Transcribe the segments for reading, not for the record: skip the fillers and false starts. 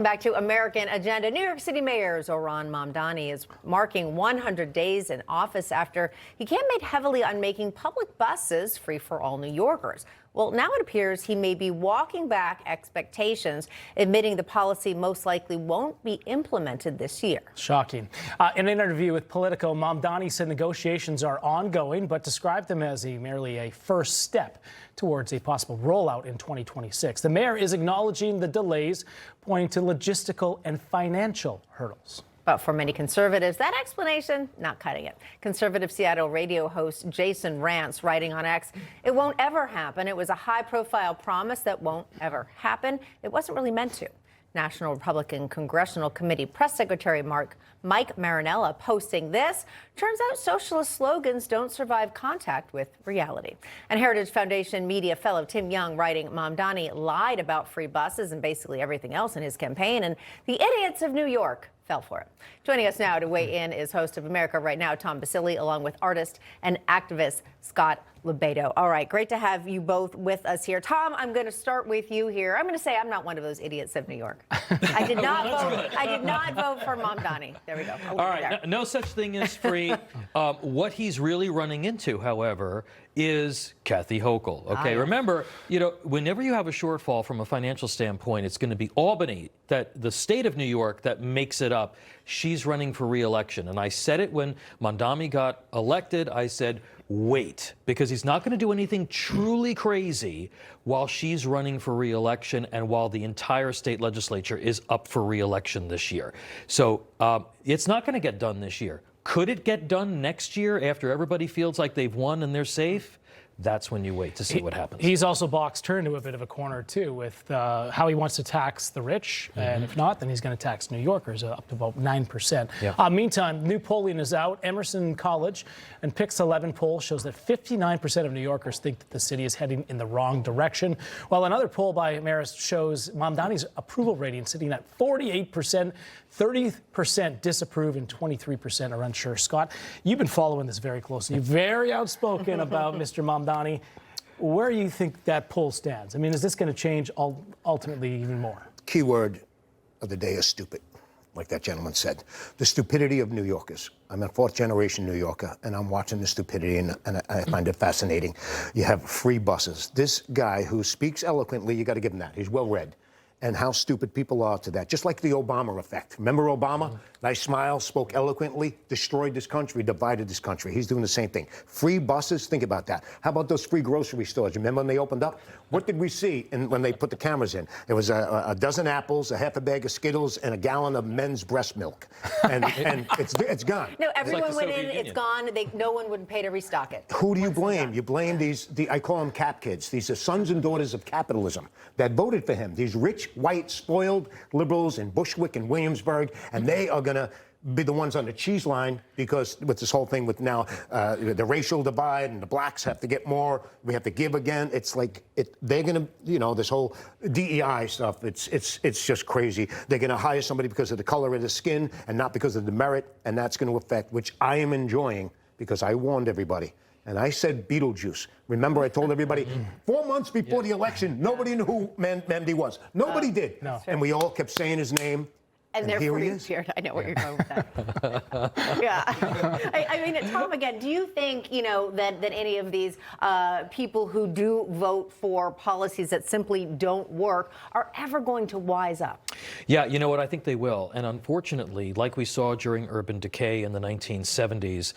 Back to American Agenda. New York City Mayor Zohran Mamdani is marking 100 days in office after he campaigned heavily on making public buses free for all New Yorkers. Well, now it appears he may be walking back expectations, admitting the policy most likely won't be implemented this year. Shocking. In an interview with Politico, Mamdani said negotiations are ongoing, but described them as merely a first step towards a possible rollout in 2026. The mayor is acknowledging the delays, pointing to logistical and financial hurdles. But for many conservatives, that explanation, not cutting it. Conservative Seattle radio host Jason Rantz writing on X, "It won't ever happen. It was a high-profile promise that won't ever happen. It wasn't really meant to." National Republican Congressional Committee Press Secretary Mike Marinella posting this. Turns out socialist slogans don't survive contact with reality. And Heritage Foundation media fellow Tim Young writing, Mamdani lied about free buses and basically everything else in his campaign, and the idiots of New York fell for it. Joining us now to weigh in is host of America Right Now, Tom Basile, along with artist and activist Scott LoBaido. All right, great to have you both with us here. Tom, I'm going to start with you here. I'm going to say I'm not one of those idiots of New York. I did not vote. I did not vote for Mamdani. There we go. All right, no such thing as free. What he's really running into, however, is Kathy Hochul. Okay, remember, whenever you have a shortfall from a financial standpoint, it's going to be Albany, that the state of New York, that makes it up. She's running for re-election, and I said it when Mamdani got elected. I said, wait, because he's not going to do anything truly crazy while she's running for re-election and while the entire state legislature is up for re-election this year. So it's not going to get done this year. Could it get done next year after everybody feels like they've won and they're safe? That's when you wait to see what happens. He's also boxed her into a bit of a corner, too, with how he wants to tax the rich. And if not, then he's going to tax New Yorkers up to about 9%. Yeah. Meantime, new polling is out. Emerson College and Pix 11 poll shows that 59% of New Yorkers think that the city is heading in the wrong direction, while another poll by Marist shows Mamdani's approval rating sitting at 48%, 30% disapprove, and 23% are unsure. Scott, you've been following this very closely. You're very outspoken about Mr. Mamdani. Where do you think that poll stands? I mean, is this going to change ultimately even more? Key word of the day is stupid, like that gentleman said. The stupidity of New Yorkers. I'm a fourth-generation New Yorker, and I'm watching the stupidity, and I find it fascinating. You have free buses. This guy who speaks eloquently, you got to give him that. He's well-read. And how stupid people are to that. Just like the Obama effect. Remember Obama? Nice smile, spoke eloquently, destroyed this country, divided this country. He's doing the same thing. Free buses, think about that. How about those free grocery stores? Remember when they opened up? What did we see when they put the cameras in? It was a dozen apples, a half a bag of Skittles, and a gallon of men's breast milk. And it's gone. No, everyone went in, it's gone. No one would pay to restock it. Who do you blame? You blame I call them cap kids. These are sons and daughters of capitalism that voted for him. These rich, white, spoiled liberals in Bushwick and Williamsburg, and they are going to be the ones on the cheese line because with this whole thing with now the racial divide and the blacks have to get more, we have to give again. It's like they're going to, this whole DEI stuff, it's just crazy. They're going to hire somebody because of the color of the skin and not because of the merit, and that's going to affect, which I am enjoying because I warned everybody. And I said Beetlejuice. Remember, I told everybody 4 months before the election, nobody knew who Mamdani was. Nobody did. No. And we all kept saying his name. And therefore, I know where you're going with that. Yeah. I mean, Tom, again, do you think, that any of these people who do vote for policies that simply don't work are ever going to wise up? Yeah, you know what? I think they will. And unfortunately, like we saw during urban decay in the 1970s,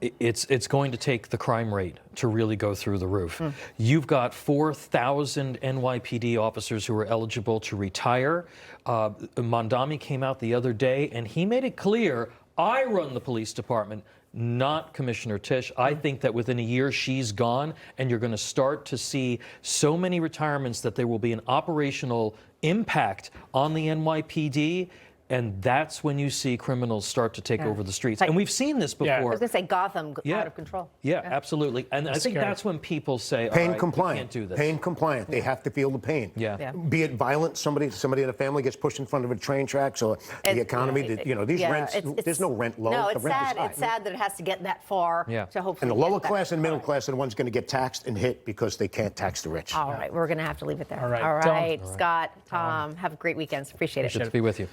it's going to take the crime rate to really go through the roof. You've got 4,000 NYPD officers who are eligible to retire. Mamdani came out the other day, and he made it clear, I run the police department, not Commissioner Tisch. I think that within a year she's gone, and you're going to start to see so many retirements that there will be an operational impact on the NYPD. And that's when you see criminals start to take over the streets. Like- And we've seen this before. Yeah. I was going to say Gotham out of control. Yeah, absolutely. And I think scary. that's when people say, all Pain right, we compliant. can't do this. Pain compliant. They have to feel the pain. Yeah. Yeah. Be it violent, somebody in a family gets pushed in front of a train tracks, or the economy. These rents. There's no rent low. No, the it's rent sad. is high. It's sad that it has to get that far Yeah. to hopefully. And the lower get that class and middle far. class are the ones going to get taxed and hit because they can't tax the rich. All right, we're going to have to leave it there. All right, All Tom. right, Scott, Tom, have a great weekend. Appreciate it. Good to be with you.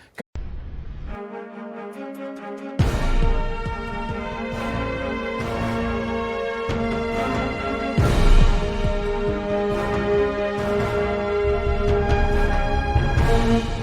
Thank you.